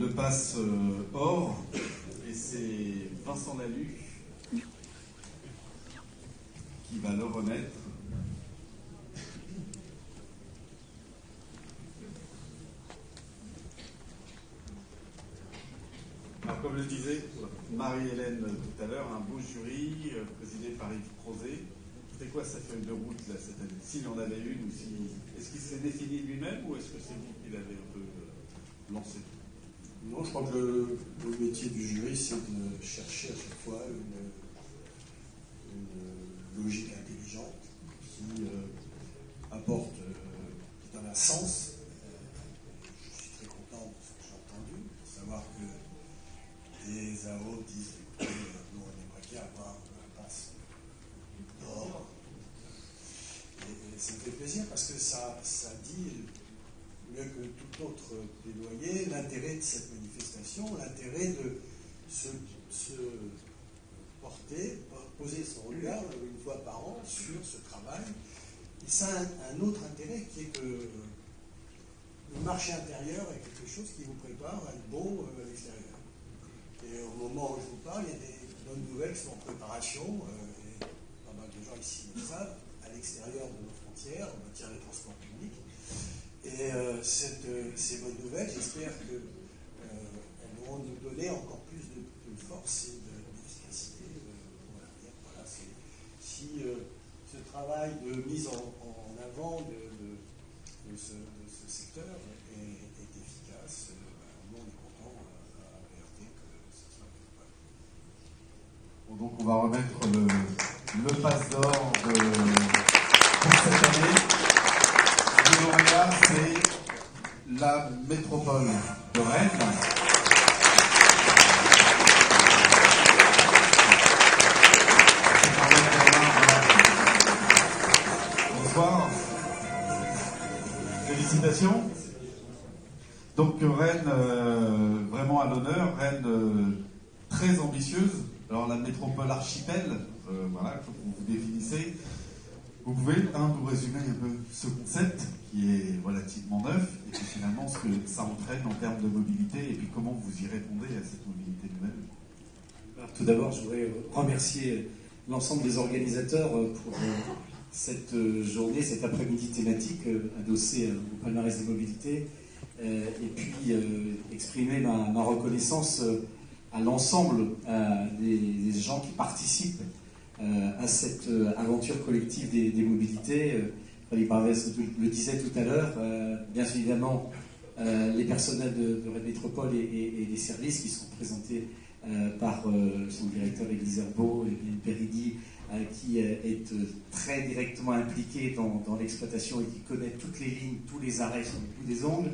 le pass or, et c'est Vincent Laluc qui va le remettre. Alors, comme le disait Marie-Hélène tout à l'heure, un beau jury présidé par Yves Crozet. C'est quoi sa feuille de route là, cette année? S'il en avait une, ou si... est-ce qu'il s'est défini lui-même ou est-ce que c'est vous qui l'avez un peu lancé? Non, je crois que le métier du jury, c'est de chercher à chaque fois une logique intelligente qui apporte, qui donne un sens. Je suis très content de ce que j'ai entendu, de savoir que les AO disent écoutez, nous on aimerait bien avoir un pass d'or. Et ça me fait plaisir parce que ça dit mieux que tout autre plaidoyer l'intérêt de cette manifestation, l'intérêt de se porter, poser son regard une fois par an sur ce travail. Et ça a un autre intérêt qui est que le marché intérieur est quelque chose qui vous prépare à être beau à l'extérieur. Et au moment où je vous parle, il y a des bonnes nouvelles qui sont en préparation, et pas mal de gens ici le savent, à l'extérieur de nos frontières, en matière de transport public. Et ces bonnes nouvelles, j'espère qu'elles vont nous donner encore plus de force et d'efficacité pour l'avenir. Voilà, si ce travail de mise en avant de ce secteur est efficace, nous on est content à alerter que ce soit fait. Bon, donc on va remettre le pass d'or pour cette année. Le lauréat, c'est la métropole de Rennes. Bonsoir. Félicitations. Donc Rennes, vraiment à l'honneur, Rennes très ambitieuse. Alors la métropole archipel, voilà, comme vous définissez. Vous pouvez nous résumer un peu ce concept qui est relativement neuf et puis finalement ce que ça entraîne en termes de mobilité et puis comment vous y répondez à cette mobilité nouvelle? Alors, tout d'abord, je voudrais remercier l'ensemble des organisateurs pour cette journée, cet après-midi thématique adossé au palmarès des mobilités et puis exprimer ma reconnaissance à l'ensemble des gens qui participent à cette aventure collective des mobilités. Frédéric Barvès le disait tout à l'heure, bien évidemment les personnels de Rennes Métropole et les services qui sont présentés par son directeur Église Herbeau et Yann Péridi, qui est très directement impliqué dans l'exploitation et qui connaît toutes les lignes, tous les arrêts sur le bout des ongles.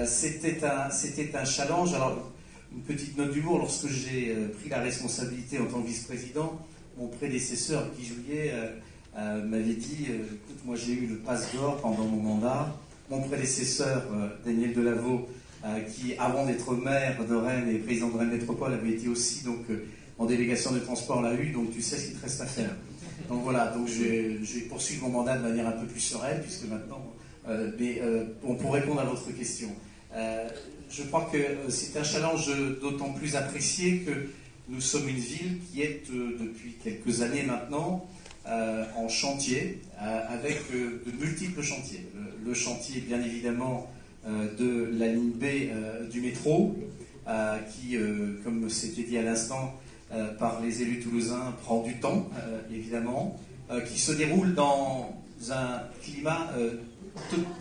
C'était un challenge. Alors, une petite note d'humour, lorsque j'ai pris la responsabilité en tant que vice-président, mon prédécesseur, Guy Jouillet, m'avait dit écoute, moi j'ai eu le passe d'or pendant mon mandat. Mon prédécesseur, Daniel Delaveau, qui avant d'être maire de Rennes et président de Rennes Métropole, avait été aussi donc, en délégation de transport l'a eu, donc tu sais ce qu'il te reste à faire. Donc voilà, donc j'ai poursuivi mon mandat de manière un peu plus sereine, puisque maintenant, pour répondre à votre question, je crois que c'est un challenge d'autant plus apprécié que nous sommes une ville qui est depuis quelques années maintenant en chantier, avec de multiples chantiers. Le chantier, bien évidemment, de la ligne B du métro, qui, comme c'était dit à l'instant par les élus toulousains, prend du temps, évidemment, qui se déroule dans un climat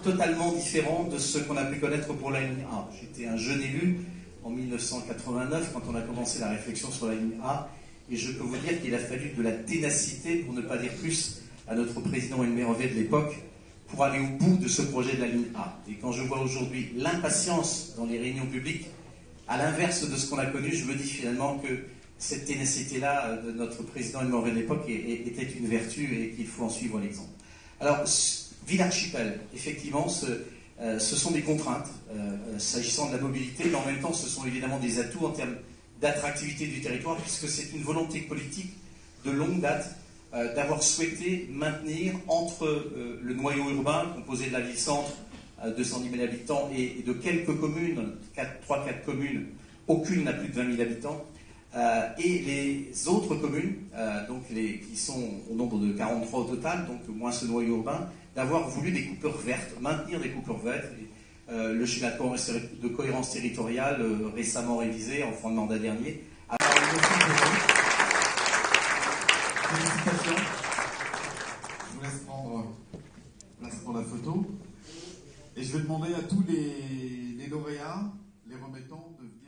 totalement différent de ce qu'on a pu connaître pour la ligne A. J'étais un jeune élu en 1989 quand on a commencé la réflexion sur la ligne A, et je peux vous dire qu'il a fallu de la ténacité, pour ne pas dire plus, à notre président Aimé Revet de l'époque, pour aller au bout de ce projet de la ligne A. Et quand je vois aujourd'hui l'impatience dans les réunions publiques, à l'inverse de ce qu'on a connu, je me dis finalement que cette ténacité-là de notre président Aimé Revet de l'époque était une vertu et qu'il faut en suivre l'exemple. Alors, ville archipel, effectivement, ce sont des contraintes s'agissant de la mobilité, mais en même temps, ce sont évidemment des atouts en termes d'attractivité du territoire, puisque c'est une volonté politique de longue date d'avoir souhaité maintenir entre le noyau urbain, composé de la ville-centre, 210 000 habitants, et de quelques communes, 3-4 communes, aucune n'a plus de 20 000 habitants. Et les autres communes, donc qui sont au nombre de 43 au total, donc moins ce noyau urbain, d'avoir voulu des coupures vertes, maintenir des coupures vertes. Le schéma de cohérence territoriale récemment révisé en fin de mandat dernier. Félicitations. Je vous laisse prendre place pour la photo. Et je vais demander à tous les lauréats, les remettants, de venir.